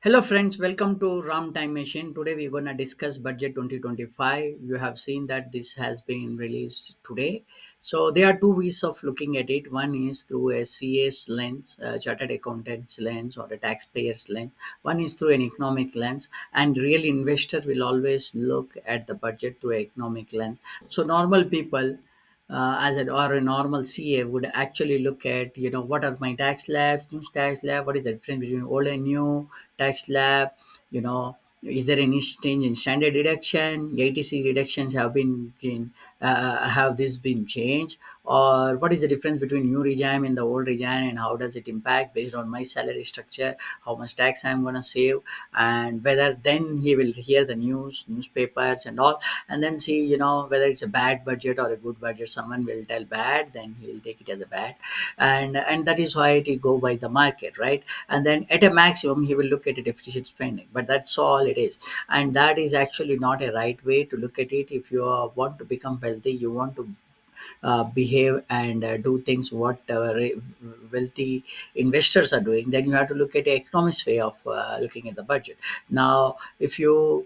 Hello friends, welcome to Ram Time Machine. Today we're going to discuss Budget 2025. You have seen that this has been released today. So there are two ways of looking at it. One is through a CA's lens, a chartered accountant's lens or a taxpayer's lens. One is through an economic lens, and real investor will always look at the budget through an economic lens. So normal people or a normal CA would actually look at, what are my tax slabs, new tax slab, what is the difference between old and new tax slab, you know, is there any change in standard deduction, ATC deductions have this been changed, or what is the difference between new regime and the old regime, and how does it impact based on my salary structure, how much tax I'm going to save, and whether then he will hear the newspapers and all, and then see, whether it's a bad budget or a good budget. Someone will tell bad, then he'll take it as a bad, and that is why it go by the market, right? And then at a maximum he will look at a deficit spending, but that's all it is. And that is actually not a right way to look at it. If you want to become wealthy, you want to behave and do things what wealthy investors are doing, then you have to look at the economics way of looking at the budget. Now if you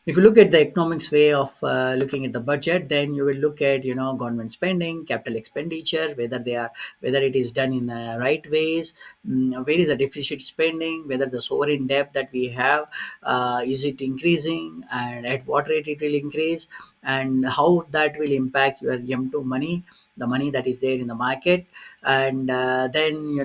look at the economics way of looking at the budget, then you will look at, government spending, capital expenditure, whether it is done in the right ways, where is the deficit spending, whether the sovereign debt that we have, is it increasing, and at what rate it will increase, and how that will impact your M2 money, the money that is there in the market. And then,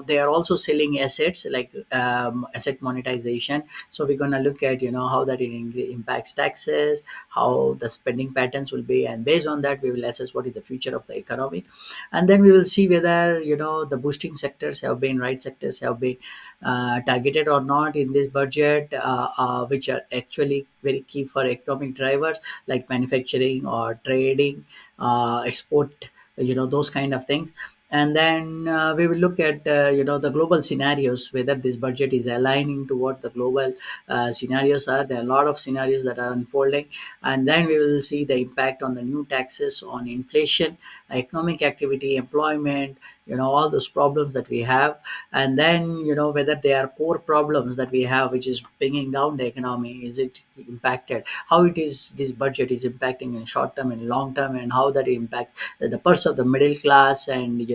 they are also selling assets like asset monetization. So we're going to look at, how that impacts taxes, how the spending patterns will be, and based on that we will assess what is the future of the economy. And then we will see whether, the boosting sectors have been right sectors have been targeted or not in this budget, which are actually very key for economic drivers like manufacturing or trading, export, those kind of things. And then we will look at, the global scenarios, whether this budget is aligning to what the global scenarios are. There are a lot of scenarios that are unfolding. And then we will see the impact on the new taxes, on inflation, economic activity, employment, all those problems that we have. And then, whether they are core problems that we have which is bringing down the economy, is it impacted, how it is this budget is impacting in short term and long term, and how that impacts the purse of the middle class. And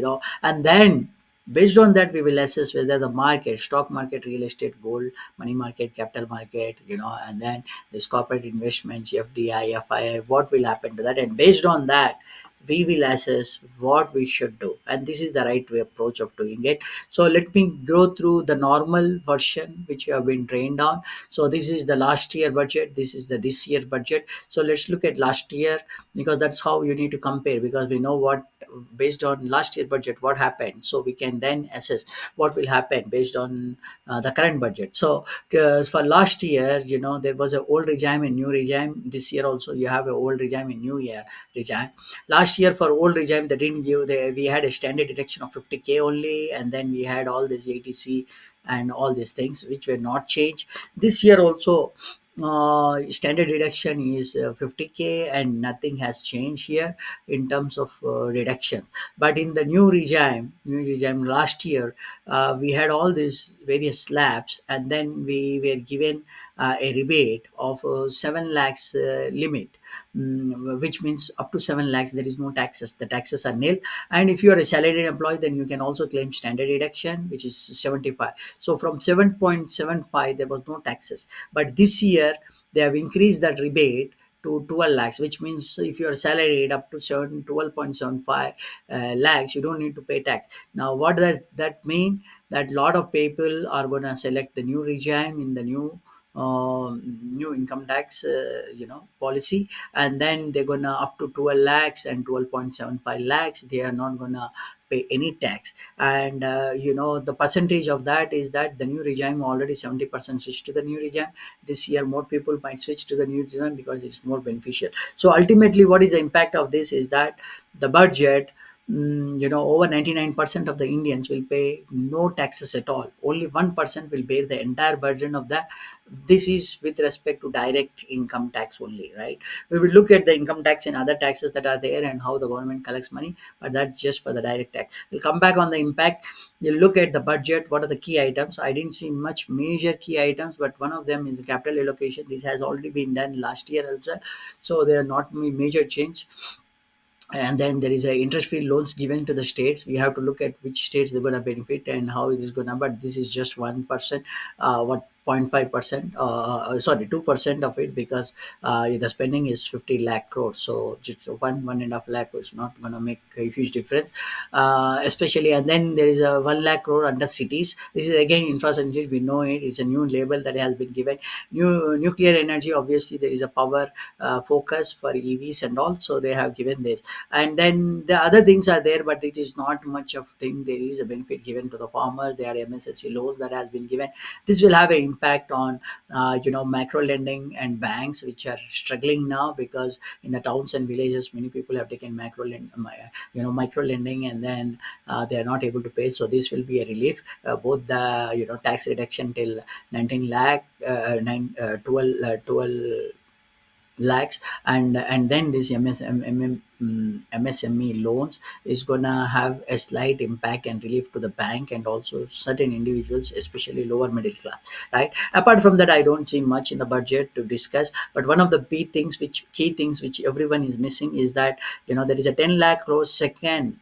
and then based on that we will assess whether the market, stock market, real estate, gold, money market, capital market, and then this corporate investments, FDI, FII, what will happen to that, and based on that we will assess what we should do. And this is the right way approach of doing it. So let me go through the normal version which you have been trained on. So this is the last year budget, this is the this year budget. So let's look at last year, because that's how you need to compare, because we know what, based on last year budget, what happened, so we can then assess what will happen based on the current budget. So for last year, there was an old regime and new regime. This year also you have an old regime and new year regime. Last year for old regime, they didn't give we had a standard deduction of 50K only, and then we had all this ATC and all these things which were not changed. This year also, standard deduction is 50K, and nothing has changed here in terms of reduction. But in the new regime last year, we had all these various slabs, and then we were given a rebate of 7 lakhs limit, which means up to 7 lakhs there is no taxes, the taxes are nil. And if you are a salaried employee, then you can also claim standard deduction, which is 75. So from 7.75 there was no taxes. But this year they have increased that rebate to 12 lakhs, which means if you are salaried up to 12.75 lakhs, you don't need to pay tax. Now what does that mean? That lot of people are going to select the new regime in the new income tax policy, and then they're gonna up to 12 lakhs and 12.75 lakhs, they are not gonna pay any tax. And the percentage of that is that the new regime already 70% switched to the new regime. This year more people might switch to the new regime because it's more beneficial. So ultimately what is the impact of this is that the budget over 99% of the Indians will pay no taxes at all. Only 1% will bear the entire burden of the. This is with respect to direct income tax only, right? We will look at the income tax and other taxes that are there and how the government collects money, but that's just for the direct tax. We'll come back on the impact. You look at the budget. What are the key items? I didn't see much major key items, but one of them is the capital allocation. This has already been done last year also, so there are not major change. And then there is a interest free loans given to the states. We have to look at which states they're going to benefit and how it is going to, but this is just 1%, what 0.5%, sorry, 2% of it, because the spending is 50 lakh crores, so just 1.5 lakh is not going to make a huge difference, especially. And then there is a 1 lakh crore under cities. This is again infrastructure, we know it, it's a new label that has been given. New nuclear energy, obviously there is a power focus for EVs and all, so they have given this. And then the other things are there, but it is not much of thing. There is a benefit given to the farmers. There are MSSC loans that has been given. This will have an impact on macro lending and banks, which are struggling now, because in the towns and villages many people have taken micro lending, and then they are not able to pay. So this will be a relief. Both the tax reduction till 19 lakh, 12 lakhs, and then this MSME loans is gonna have a slight impact and relief to the bank and also certain individuals, especially lower middle class, right? Apart from that, I don't see much in the budget to discuss. But one of the key things which everyone is missing is that there is a 10 lakh crore second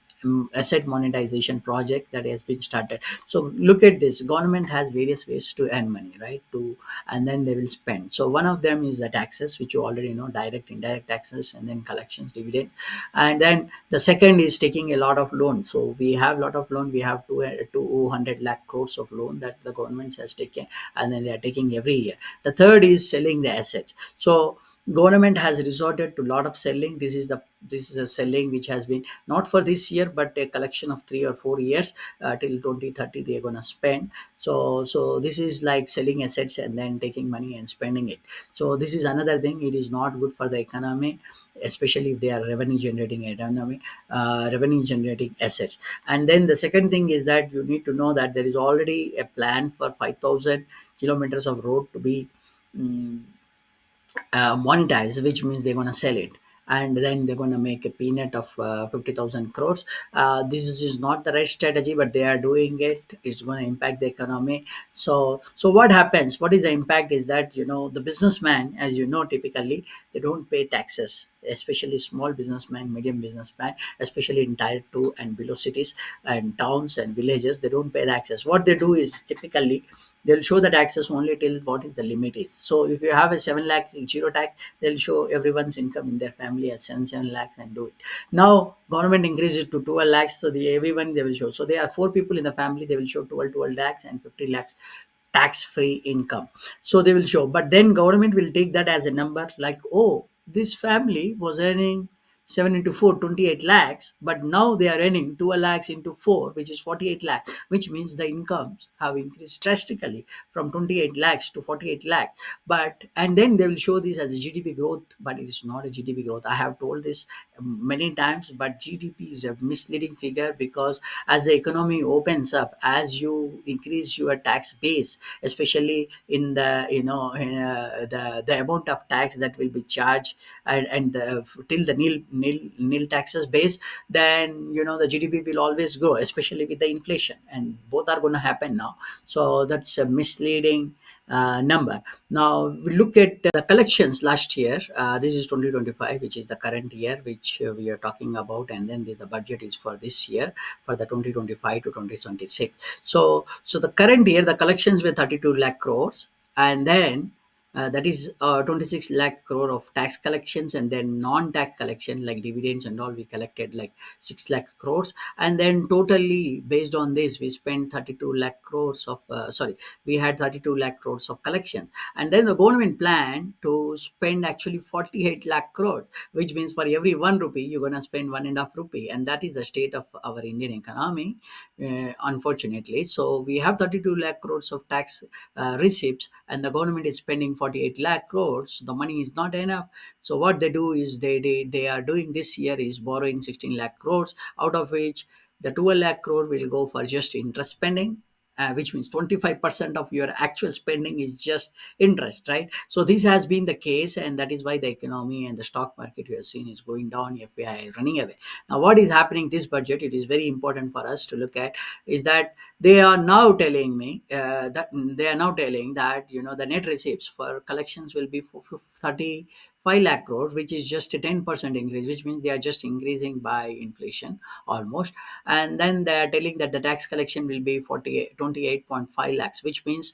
asset monetization project that has been started. So look at this, government has various ways to earn money, right? To And then they will spend. So one of them is the taxes, which you already know, direct, indirect taxes, and then collections, dividends. And then the second is taking a lot of loans. So we have a lot of loan. We have 200 lakh crores of loan that the government has taken, and then they are taking every year. The third is selling the assets. So government has resorted to a lot of selling. This is a selling which has been not for this year, but a collection of 3 or 4 years, till 2030 they're going to spend. So this is like selling assets and then taking money and spending it. So this is another thing. It is not good for the economy, especially if they are revenue generating assets. And then the second thing is that you need to know that there is already a plan for 5,000 kilometers of road to be mm, monetize, which means they're going to sell it, and then they're going to make a peanut of 50,000 crores. This is not the right strategy, but they are doing it. It's going to impact the economy. So what happens, what is the impact is that the businessman, as you know, typically they don't pay taxes, especially small businessman, medium businessman, especially in tier 2 and below cities and towns and villages. They don't pay taxes. What they do is typically they'll show the taxes only till what is the limit is. So if you have a 7 lakh zero tax, they'll show everyone's income in their family as 7 lakhs and do it. Now government increases to 12 lakhs, so everyone they will show. So there are 4 people in the family, they will show 12 lakhs and 50 lakhs tax free income. So they will show, but then government will take that as a number, like, oh, this family was earning 7 into 4, 28 lakhs, but now they are earning 12 lakhs into 4, which is 48 lakhs, which means the incomes have increased drastically from 28 lakhs to 48 lakhs. But and then they will show this as a GDP growth, but it is not a GDP growth. I have told this many times, but GDP is a misleading figure, because as the economy opens up, as you increase your tax base, especially in the the amount of tax that will be charged, and till the nil taxes base, then the GDP will always grow, especially with the inflation, and both are going to happen now. So that's a misleading number. Now we look at the collections last year. This is 2025, which is the current year which we are talking about, and then the budget is for this year, for the 2025 to 2026. So the current year the collections were 32 lakh crores, and then that is 26 lakh crore of tax collections, and then non-tax collection like dividends and all, we collected like 6 lakh crores. And then totally based on this we spent 32 lakh crores of sorry, we had 32 lakh crores of collections. And then the government planned to spend actually 48 lakh crores, which means for every 1 rupee you're going to spend 1.5 rupee, and that is the state of our Indian economy, unfortunately. So we have 32 lakh crores of tax receipts, and the government is spending 148 lakh crores, the money is not enough. So what they do is they are doing this year is borrowing 16 lakh crores, out of which the 12 lakh crore will go for just interest spending, which means 25% of your actual spending is just interest, right? So this has been the case, and that is why the economy and the stock market we have seen is going down, FPI is running away. Now what is happening this budget, it is very important for us to look at, is that they are now telling me that they are now telling that the net receipts for collections will be for 35 lakh crores, which is just a 10% increase, which means they are just increasing by inflation almost. And then they are telling that the tax collection will be 28.5 lakhs, which means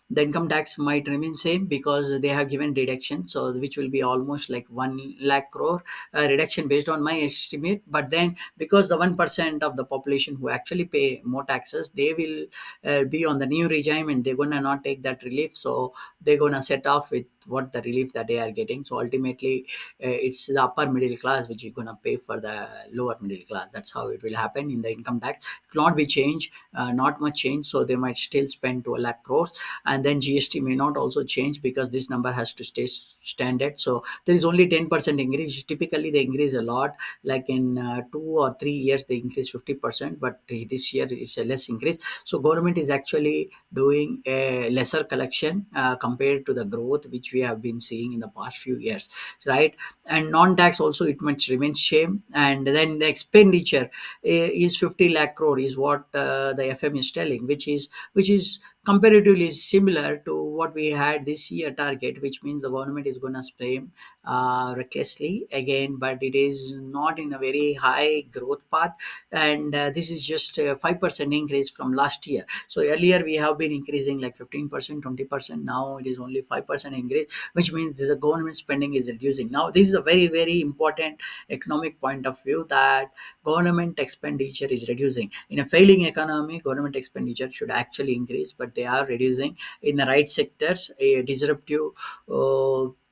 the income tax might remain same because they have given deduction, so which will be almost like 1 lakh crore reduction based on my estimate. But then because the 1% of the population who actually pay more taxes, they will be on the new regime and they're gonna not take that relief, so they're gonna set off with what the relief that they are getting. So ultimately it's the upper middle class which is gonna pay for the lower middle class. That's how it will happen in the income tax. It will not be changed, not much change, so they might still spend 2 lakh crores. And then GST may not also change because this number has to stay standard. So there is only 10% increase. Typically they increase a lot, like in 2 or 3 years they increase 50%, but this year it's a less increase. So government is actually doing a lesser collection compared to the growth which we have been seeing in the past few years, right? And non-tax also it might remain same. And then the expenditure is 50 lakh crore is what the FM is telling, which is comparatively similar to what we had this year target, which means the government is going to spend recklessly again, but it is not in a very high growth path. And this is just a 5% increase from last year. So earlier we have been increasing like 15%, 20%. Now it is only 5% increase, which means the government spending is reducing. Now this is a very, very important economic point of view, that government expenditure is reducing. In a failing economy, government expenditure should actually increase, but they are reducing in the right sectors. A disruptive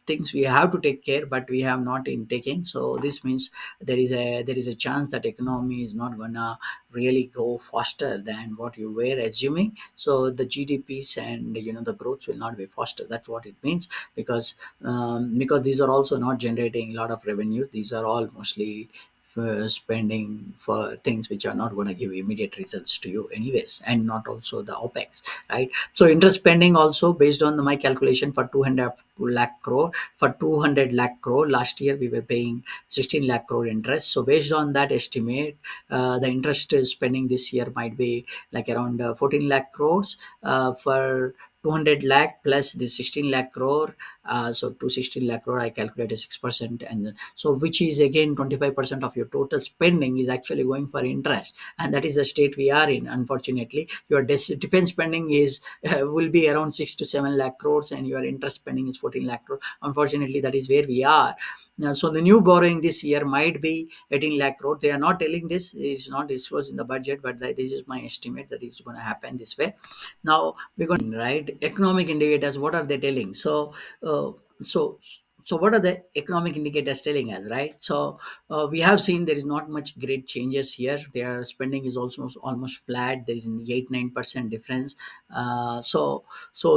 things we have to take care, but we have not in taking. So this means there is a chance that economy is not gonna really go faster than what you were assuming. So the GDPs and the growth will not be faster. That's what it means, because these are also not generating a lot of revenue. These are all mostly for spending for things which are not going to give immediate results to you anyways, and not also the opex, right? So interest spending also, based on my calculation, for 200 lakh crore, for 200 lakh crore last year we were paying 16 lakh crore interest. So based on that estimate, the interest spending this year might be like around 14 lakh crores for 200 lakh plus the 16 lakh crore. So to 16 lakh crore I calculated 6%, and so which is again 25% of your total spending is actually going for interest. And that is the state we are in. Unfortunately, your defense spending is will be around 6 to 7 lakh crores, and your interest spending is 14 lakh crore. Unfortunately, that is where we are now. So the new borrowing this year might be 18 lakh crore. They are not telling this, it's not disclosed in the budget, but this is my estimate that it's going to happen this way. Now we're going, right, economic indicators, what are they telling? Uh, so so what are the economic indicators telling us, right? So we have seen there is not much great changes here. Their spending is also almost flat. There is an 8-9% difference. So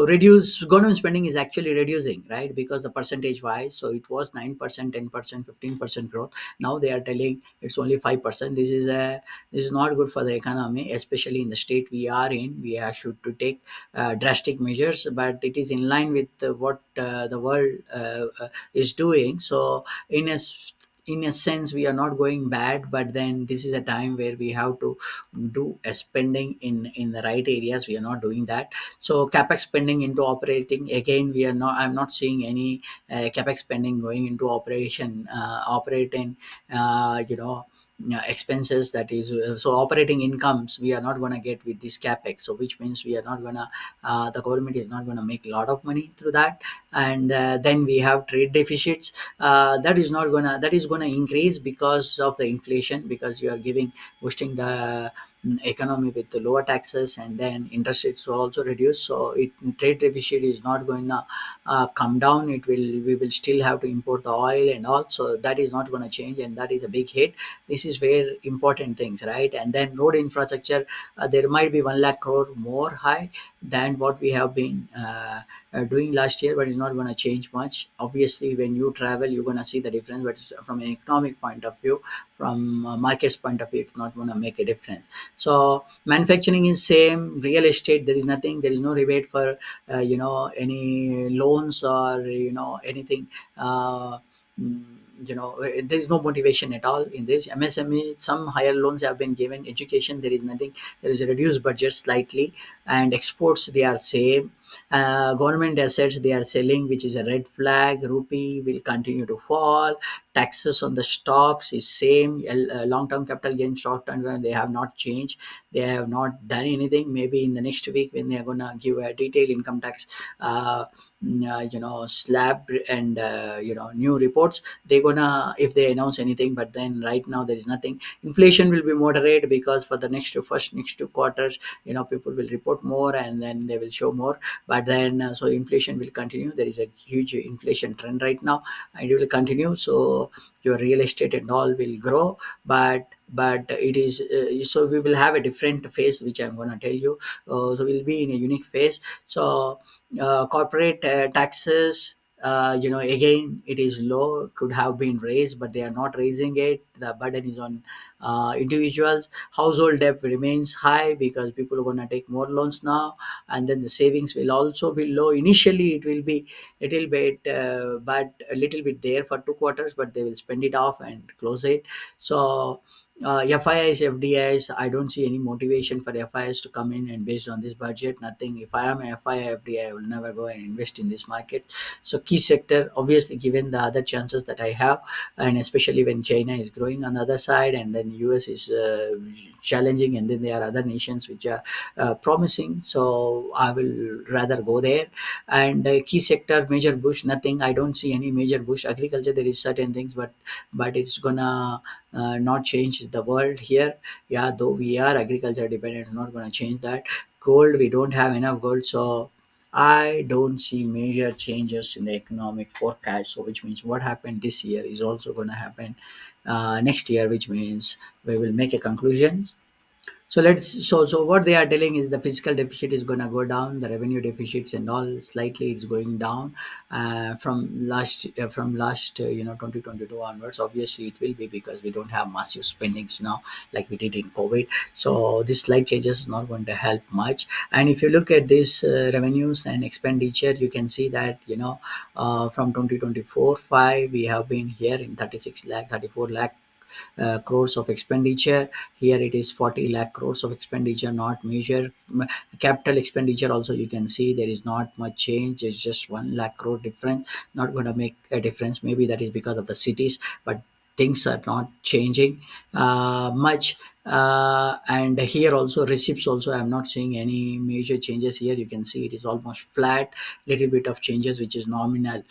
reduce government spending is actually reducing, right? Because the percentage wise, so it was 9%, 10%, 15% growth. Now they are telling it's only 5%. This is not good for the economy, especially in the state we are in. We have should to take drastic measures, but it is in line with what the world is doing. So in a sense we are not going bad, but then this is a time where we have to do a spending in the right areas. We are not doing that. So capex spending into operating, again we are not, I'm not seeing any capex spending going into operating expenses. That is so operating incomes we are not going to get with this capex. So which means we are not going to the government is not going to make a lot of money through that. And then we have trade deficits, that is going to increase because of the inflation, because you are giving boosting the economy with the lower taxes, and then interest rates will also reduce. So trade deficit is not going to come down. We will still have to import the oil and all, so that is not going to change, and that is a big hit. This is where important things, right? And then road infrastructure, there might be 1 lakh crore more high than what we have been doing last year, but it's not going to change much. Obviously, when you travel, you're going to see the difference, but from an economic point of view, from market's point of view, it's not going to make a difference. So manufacturing is same, real estate, there is nothing, there is no rebate for any loans or anything. uh, mm, there is no motivation at all in this. MSME, some higher loans have been given. Education, there is nothing. There is a reduced budget slightly, and exports, they are same. Government assets, they are selling, which is a red flag. Rupee will continue to fall. Taxes on the stocks is same. Long term capital gain, short term, they have not changed. They have not done anything. Maybe in the next week, when they are going to give a detailed income tax uh, slab and new reports, they're gonna, if they announce anything. But then right now there is nothing. Inflation will be moderate, because for the next 2 quarters, people will report more, and then they will show more. But then so inflation will continue. There is a huge inflation trend right now, and it will continue. So your real estate and all will grow. But it is so we will have a different phase, which I'm going to tell you. So we'll be in a unique phase. So corporate taxes, again, it is low, could have been raised, but they are not raising it. The burden is on individuals. Household debt remains high, because people are going to take more loans now. And then the savings will also be low. Initially it will be little bit, but a little bit there for 2 quarters, but they will spend it off and close it. So FIIs, FDIs, I don't see any motivation for FIIs to come in, and based on this budget, nothing. If I am a FII, FDI, I will never go and invest in this market. So key sector, obviously, given the other chances that I have, and especially when China is growing on the other side, and then US is challenging, and then there are other nations which are promising. So I will rather go there. And key sector, major push, nothing. I don't see any major push. Agriculture, there is certain things, but it's gonna not change the world here. Yeah, though we are agriculture dependent, it's not going to change that. Gold, we don't have enough gold. So I don't see major changes in the economic forecast. So which means what happened this year is also going to happen next year, which means we will make a conclusion. So what they are telling is the fiscal deficit is going to go down, the revenue deficits and all slightly is going down from last 2022 onwards. Obviously it will be, because we don't have massive spendings now like we did in COVID. So this slight changes is not going to help much. And if you look at this revenues and expenditure, you can see that from 2024-5 we have been here in 36 lakh 34 lakh crores of expenditure. Here it is 40 lakh crores of expenditure, not major. Capital expenditure also, you can see there is not much change. It's just 1 lakh crore difference, not going to make a difference. Maybe that is because of the cities, but things are not changing much. And here also receipts also, I'm not seeing any major changes. Here you can see it is almost flat, little bit of changes, which is nominal.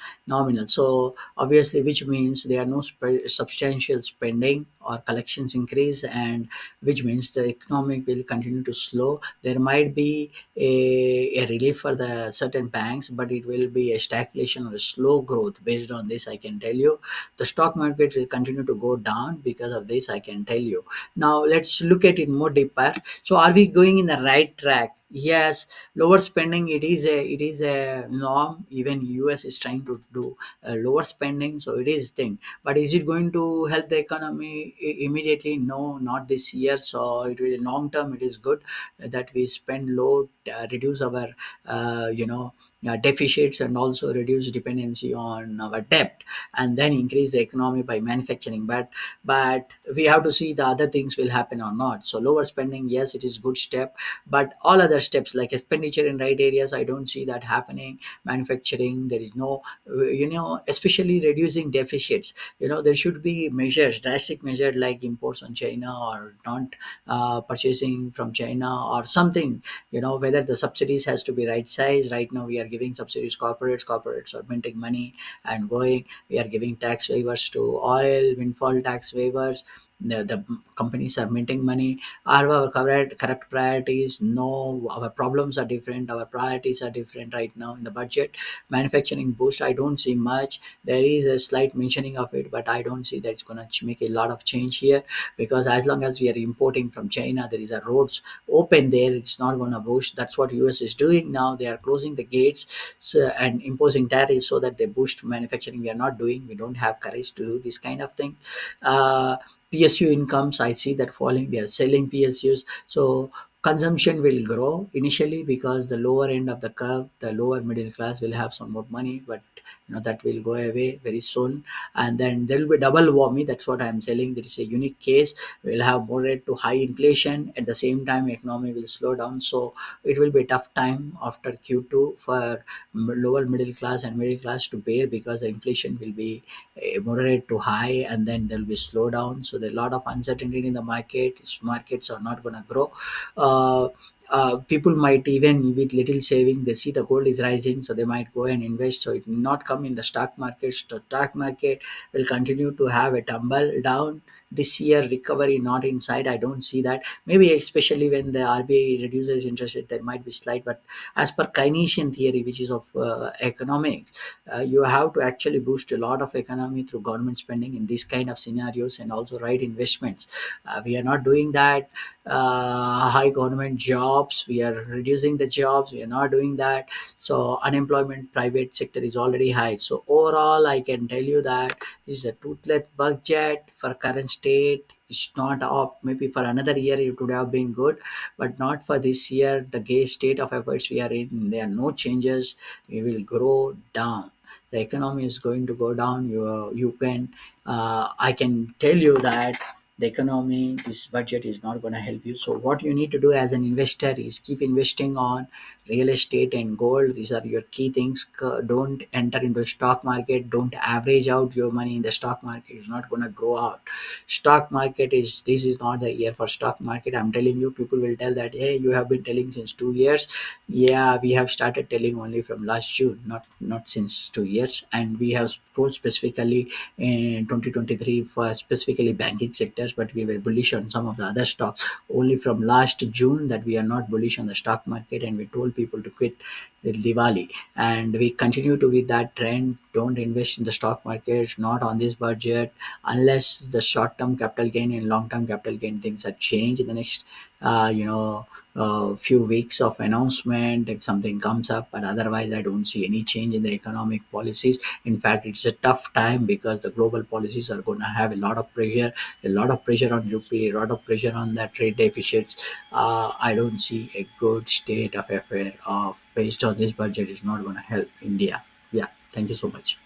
So obviously, which means there are no substantial spending or collections increase, and which means the economic will continue to slow. There might be a relief for the certain banks, but it will be a stagflation or a slow growth. Based on this, I can tell you the stock market will continue to go down because of this, I can tell you. Now let's look at it more deeper. So are we going in the right track? Yes. Lower spending, it is a norm. Even US is trying to do lower spending, so it is thing. But is it going to help the economy immediately? No, not this year. So it will, long term it is good that we spend low, reduce our deficits, and also reduce dependency on our debt, and then increase the economy by manufacturing. But we have to see the other things will happen or not. So lower spending, yes, it is good step, but all other steps like expenditure in right areas, I don't see that happening. Manufacturing, there is no, especially reducing deficits. There should be measures, drastic measures, like imports on China, or not purchasing from China or something. Whether the subsidies has to be right size. Right now we are giving subsidies, corporates are minting money and going. We are giving tax waivers to oil, windfall tax waivers. the companies are minting money. Are our correct priorities? No, our problems are different, our priorities are different right now in the budget. Manufacturing boost, I don't see much. There is a slight mentioning of it, but I don't see that it's going to make a lot of change here, because as long as we are importing from China, there is a roads open there, it's not going to boost. That's what US is doing now. They are closing the gates, so, and imposing tariffs so that they boost manufacturing. We are not doing, we don't have courage to do this kind of thing. PSU incomes, I see that falling. They are selling PSUs, so consumption will grow initially because the lower end of the curve, the lower middle class will have some more money, but that will go away very soon. And then there will be double warming. That's what I'm selling. There is a unique case. We'll have moderate to high inflation. At the same time, economy will slow down. So it will be a tough time after Q2 for lower middle class and middle class to bear, because the inflation will be moderate to high, and then there will be slowdown. So there's a lot of uncertainty in the market. Markets are not going to grow. uh, People might, even with little saving, they see the gold is rising, so they might go and invest. So it will not come in the stock market. Stock market will continue to have a tumble down this year. Recovery not inside, I don't see that. Maybe especially when the RBI reduces interest rate, there might be slight. But as per Keynesian theory, which is of economics, you have to actually boost a lot of economy through government spending in these kind of scenarios, and also right investments. We are not doing that. High government jobs, we are reducing the jobs, we are not doing that. So unemployment private sector is already high. So overall, I can tell you that this is a toothless budget for current state. It's not up. Maybe for another year it would have been good, but not for this year. The gay state of efforts we are in, there are no changes. We will grow down. The economy is going to go down. You can, I can tell you that the economy, this budget is not going to help you. So what you need to do as an investor is keep investing on real estate and gold. These are your key things. Don't enter into stock market. Don't average out your money in the stock market. It's not going to grow out. Stock market is, this is not the year for stock market. I'm telling you. People will tell that, hey, you have been telling since 2 years. Yeah, we have started telling only from last June, not since 2 years. And we have told specifically in 2023 for specifically banking sectors, but we were bullish on some of the other stocks only from last June, that we are not bullish on the stock market, and we told people to quit with Diwali. And we continue to with that trend. Don't invest in the stock market, not on this budget, unless the short term capital gain and long term capital gain things are changed in the next few weeks of announcement if something comes up. But otherwise, I don't see any change in the economic policies. In fact, it's a tough time because the global policies are going to have a lot of pressure on UP, a lot of pressure on the trade deficits. I don't see a good state of affair of based on this budget is not going to help India. Yeah, thank you so much.